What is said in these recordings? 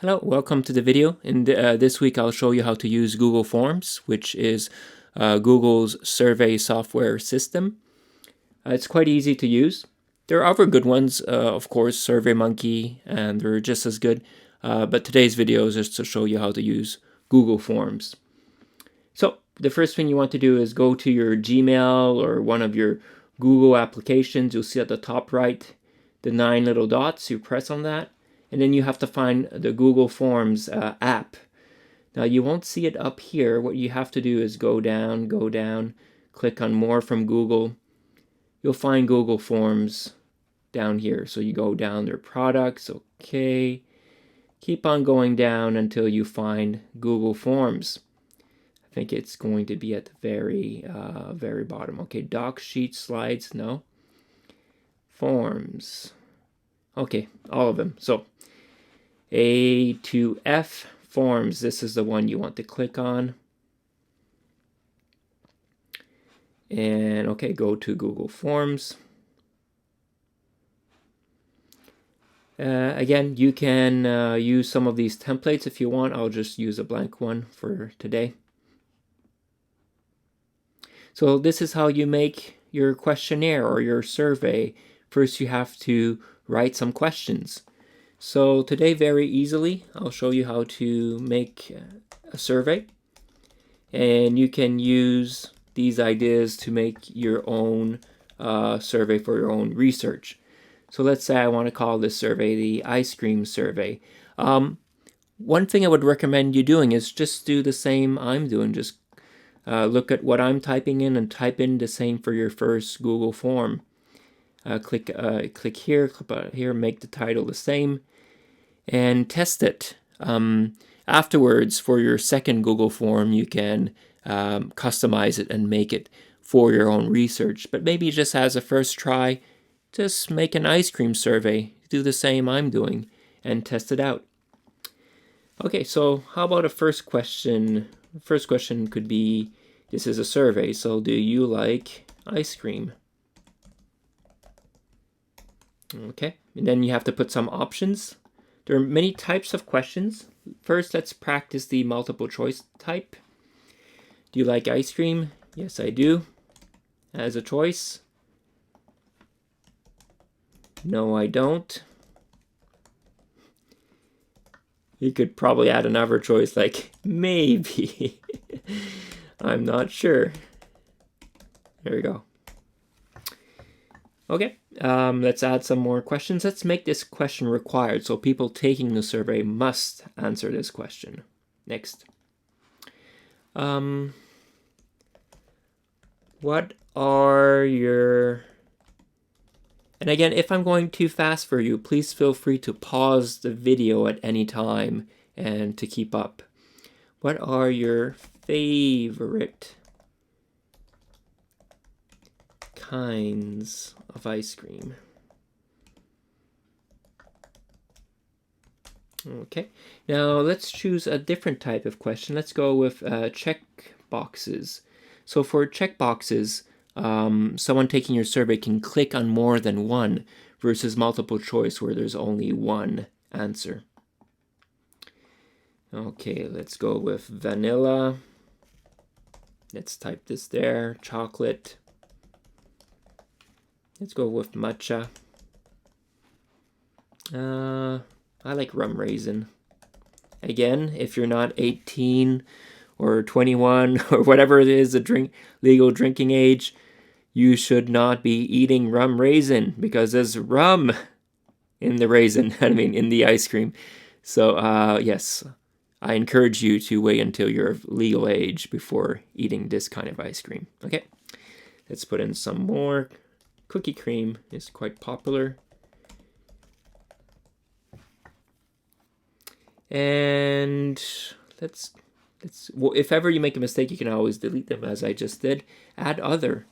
Hello, welcome to the video. In this week I'll show you how to use Google Forms, which is Google's survey software system. It's quite easy to use. There are other good ones, of course, SurveyMonkey, and they're just as good. But today's video is just to show you how to use Google Forms. So the first thing you want to do is go to your Gmail or one of your Google applications. You'll see at the top right the 9 little dots. You press on that. And then you have to find the Google Forms app. Now you won't see it up here. What you have to do is go down, click on More from Google. You'll find Google Forms down here. So you go down their products, okay. Keep on going down until you find Google Forms. I think it's going to be at the very bottom. Okay, Docs, Sheets, Slides, no. Forms. Okay, all of them. So A to F Forms, this is the one you want to click on. And okay, go to Google Forms. Again, you can use some of these templates if you want. I'll just use a blank one for today. So this is how you make your questionnaire or your survey. First, you have to write some questions. So today, very easily, I'll show you how to make a survey. And you can use these ideas to make your own survey for your own research. So let's say I want to call this survey the ice cream survey. One thing I would recommend you doing is just do the same I'm doing. Just look at what I'm typing in and type in the same for your first Google form. Click here, make the title the same, and test it. Afterwards, for your second Google form, you can customize it and make it for your own research. But maybe just as a first try, just make an ice cream survey. Do the same I'm doing and test it out. Okay, so how about a first question? First question could be, this is a survey, so do you like ice cream? Okay, and then you have to put some options. There are many types of questions. First, let's practice the multiple choice type. Do you like ice cream? Yes, I do. As a choice. No, I don't. You could probably add another choice like maybe. I'm not sure. There we go. Okay, let's add some more questions. Let's make this question required, so people taking the survey must answer this question. Next. What are your... And again, if I'm going too fast for you, please feel free to pause the video at any time and to keep up. What are your favorite kinds of ice cream? Okay, now let's choose a different type of question. Let's go with check boxes. So for check boxes, someone taking your survey can click on more than one versus multiple choice where there's only one answer. Okay, let's go with vanilla. Let's type this there. Chocolate. Let's go with matcha. I like rum raisin. Again, if you're not 18 or 21 or whatever it is, the legal drinking age, you should not be eating rum raisin because there's rum in the raisin, I mean in the ice cream. So yes, I encourage you to wait until you're of legal age before eating this kind of ice cream. Okay, let's put in some more. Cookie cream is quite popular. And well, if ever you make a mistake, you can always delete them as I just did. Add other.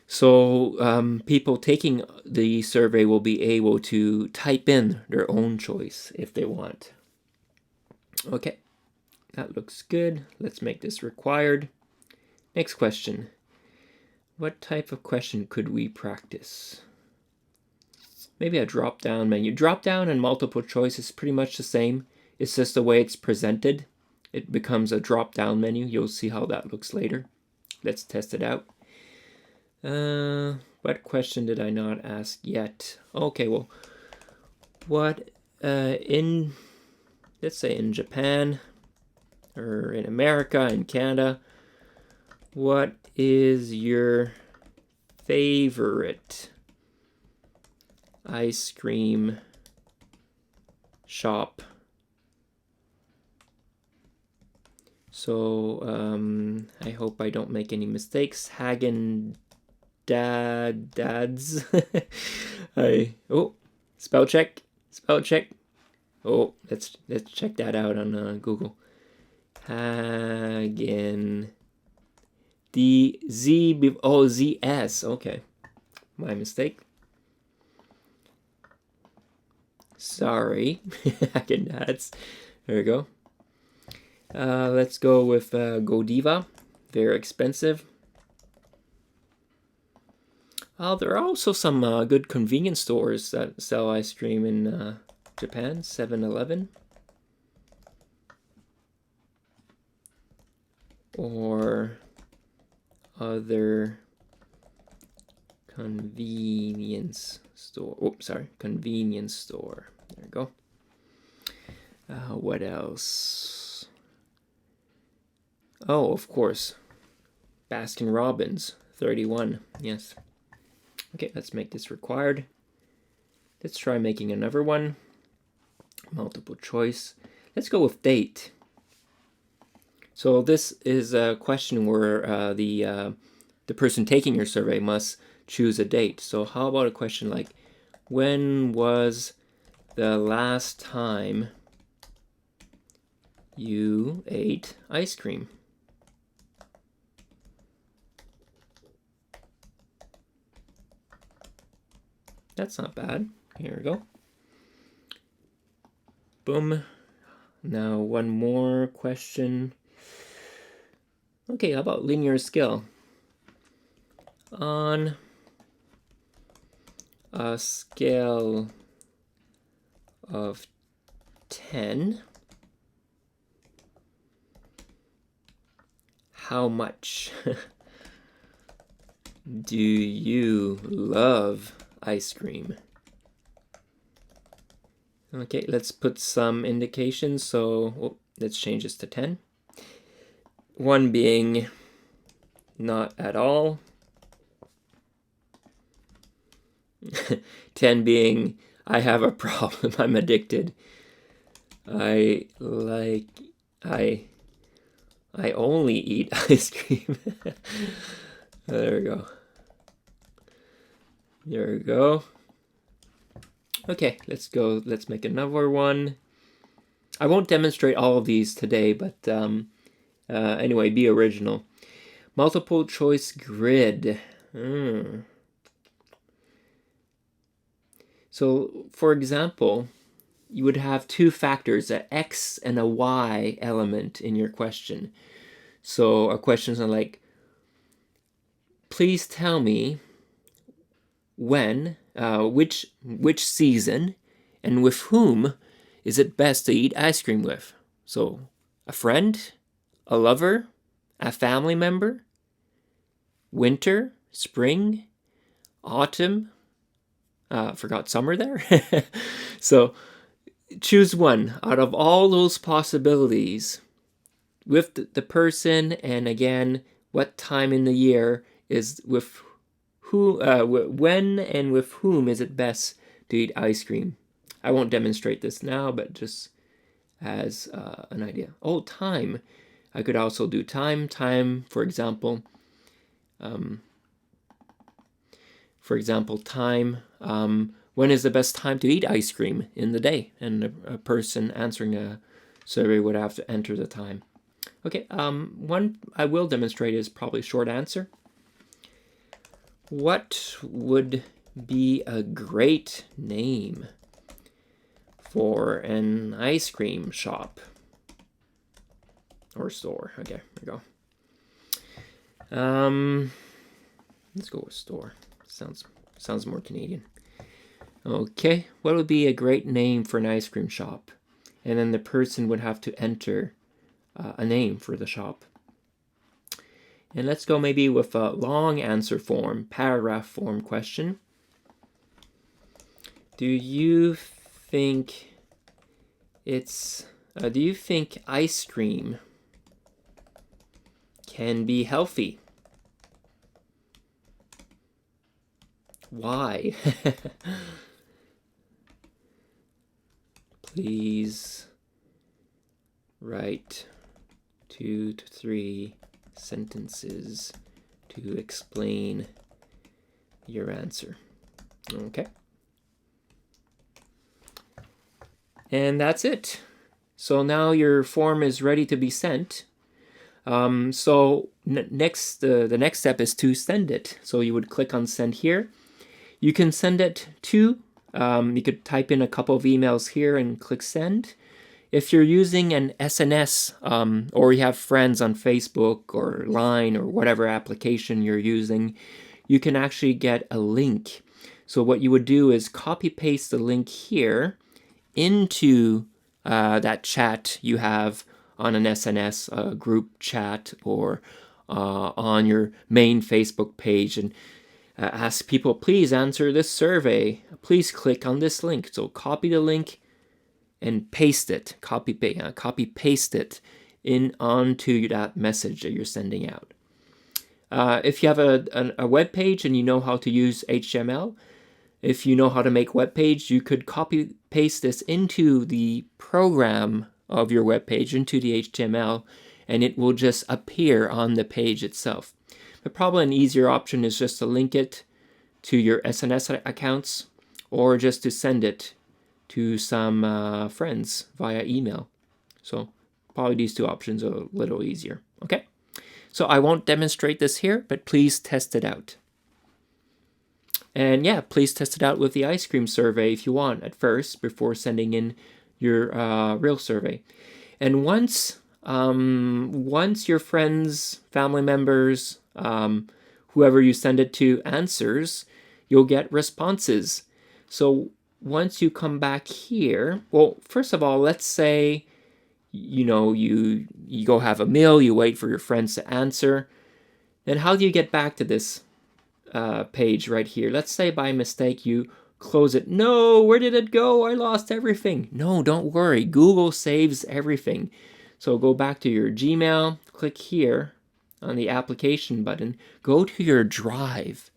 So people taking the survey will be able to type in their own choice if they want. Okay, that looks good. Let's make this required. Next question. What type of question could we practice? maybe a drop-down menu. Drop-down and multiple choice is pretty much the same. It's just the way it's presented. It becomes a drop-down menu. You'll see how that looks later. Let's test it out. What question did I not ask yet? Okay, well, what let's say in Japan or in America, in Canada, what is your favorite ice cream shop? So I hope I don't make any mistakes. Häagen-Dazs. Spell check. Oh, let's check that out on Google. ZS. Okay, my mistake. Sorry. Häagen-Dazs. There we go. Let's go with Godiva. Very expensive. There are also some good convenience stores that sell ice cream in Japan. 7-Eleven. Or other convenience store. Oh, sorry. Convenience store. There we go. What else? Oh, of course. Baskin Robbins. 31. Yes. Okay, let's make this required. Let's try making another one. Multiple choice. Let's go with date. So this is a question where the person taking your survey must choose a date. So how about a question like, when was the last time you ate ice cream? That's not bad. Here we go. Boom. Now one more question. Okay, how about linear scale? On a scale of 10, how much do you love ice cream? Okay, let's put some indications. So let's change this to 10. 1 being not at all. 10 being I have a problem, I'm addicted. I only eat ice cream. There we go. There we go. Okay, let's go. Let's make another one. I won't demonstrate all of these today, but anyway, be original. Multiple choice grid. So, for example, you would have two factors, an X and a Y element in your question. So a question is like, please tell me when, which season, and with whom is it best to eat ice cream with? So a friend, a lover, a family member, winter, spring, autumn. Forgot summer there. So choose one out of all those possibilities with the person, and again, what time in the year is with who, when and with whom is it best to eat ice cream. I won't demonstrate this now, but just as an idea. Oh, time. I could also do time. Time, for example. Time. When is the best time to eat ice cream in the day? And a person answering a survey would have to enter the time. Okay, one I will demonstrate is probably short answer. What would be a great name for an ice cream shop or store? Okay, here we go. Let's go with store. Sounds more Canadian. Okay, what would be a great name for an ice cream shop? And then the person would have to enter a name for the shop. And let's go maybe with a long answer form, paragraph form question. Do you think ice cream can be healthy? Why? Please write 2 to 3 sentences to explain your answer. Okay. And that's it. So now your form is ready to be sent. The next step is to send it. So you would click on send here. You can send it to, you could type in a couple of emails here and click send. If you're using an SNS or you have friends on Facebook or Line or whatever application you're using, you can actually get a link. So what you would do is copy paste the link here into that chat you have on an SNS group chat or on your main Facebook page, and ask people, please answer this survey. Please click on this link. So copy the link and paste it. Copy paste it in onto that message that you're sending out. If you have a web page and you know how to use HTML, if you know how to make web page, you could copy paste this into the program of your web page, into the HTML, and it will just appear on the page itself. But probably an easier option is just to link it to your SNS accounts or just to send it to some friends via email. So probably these two options are a little easier. Okay, so I won't demonstrate this here, but please test it out. And yeah, please test it out with the ice cream survey if you want at first before sending in your real survey. And once your friends, family members, whoever you send it to answers, you'll get responses. So once you come back here, well, first of all, let's say you go have a meal, you wait for your friends to answer. Then how do you get back to this page right here? Let's say by mistake you close it. No, where did it go? I lost everything. No, don't worry. Google saves everything. So go back to your Gmail, click here on the application button, go to your Drive,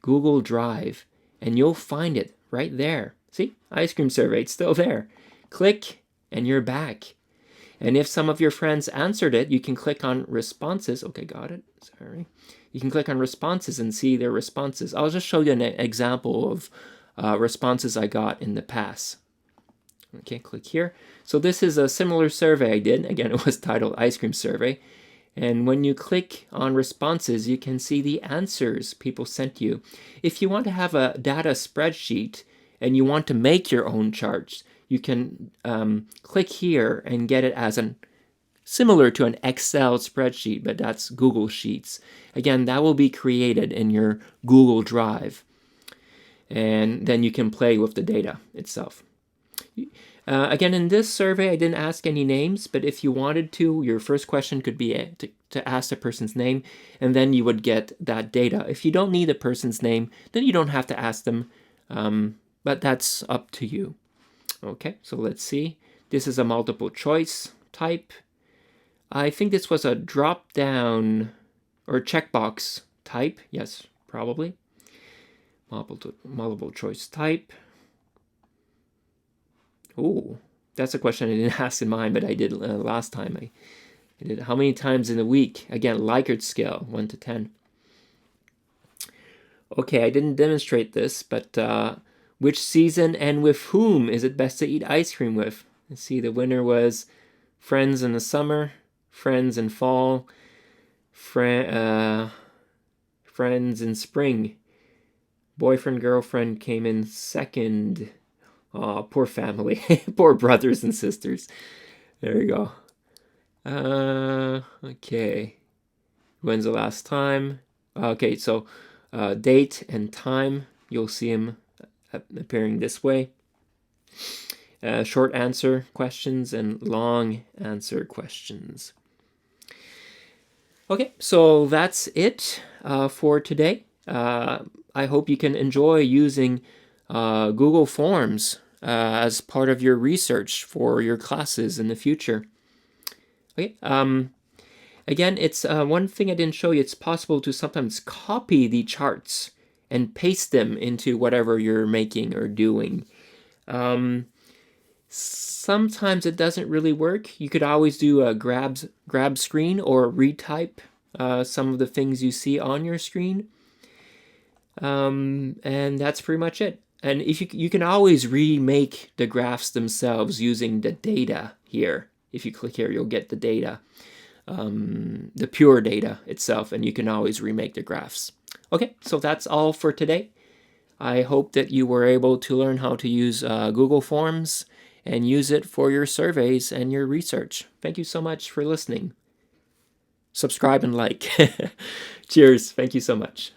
Google Drive, and you'll find it right there. See, ice cream survey, it's still there. Click and you're back. And if some of your friends answered it, you can click on responses. Okay, got it. Sorry. You can click on responses and see their responses. I'll just show you an example of responses I got in the past. Okay, click here. So this is a similar survey I did. Again, it was titled Ice Cream Survey. And when you click on responses, you can see the answers people sent you. If you want to have a data spreadsheet and you want to make your own charts, you can click here and get it as similar to an Excel spreadsheet, but that's Google Sheets. Again, that will be created in your Google Drive. And then you can play with the data itself. Again, in this survey, I didn't ask any names, but if you wanted to, your first question could be to ask the person's name, and then you would get that data. If you don't need a person's name, then you don't have to ask them, but that's up to you. Okay, so let's see. This is a multiple choice type. I think this was a drop-down or checkbox type. Yes, probably. Multiple choice type. Oh, that's a question I didn't ask in mine, but I did last time. I did how many times in a week? Again, Likert scale, 1 to 10. Okay, I didn't demonstrate this, but which season and with whom is it best to eat ice cream with? Let's see, the winner was Friends in the summer, Friends in fall, Friends in spring. Boyfriend, girlfriend came in second. Oh, poor family. Poor brothers and sisters. There you go. Okay. When's the last time? Okay, so date and time. You'll see them appearing this way. Short answer questions and long answer questions. Okay, so that's it for today. I hope you can enjoy using Google Forms as part of your research for your classes in the future. Okay. Again, it's one thing I didn't show you. It's possible to sometimes copy the charts and paste them into whatever you're making or doing. Sometimes it doesn't really work. You could always do a grab screen or retype some of the things you see on your screen. And that's pretty much it. And if you can always remake the graphs themselves using the data here. If you click here, you'll get the data, the pure data itself, and you can always remake the graphs. Okay, so that's all for today. I hope that you were able to learn how to use Google Forms and use it for your surveys and your research. Thank you so much for listening. Subscribe and like. Cheers. Thank you so much.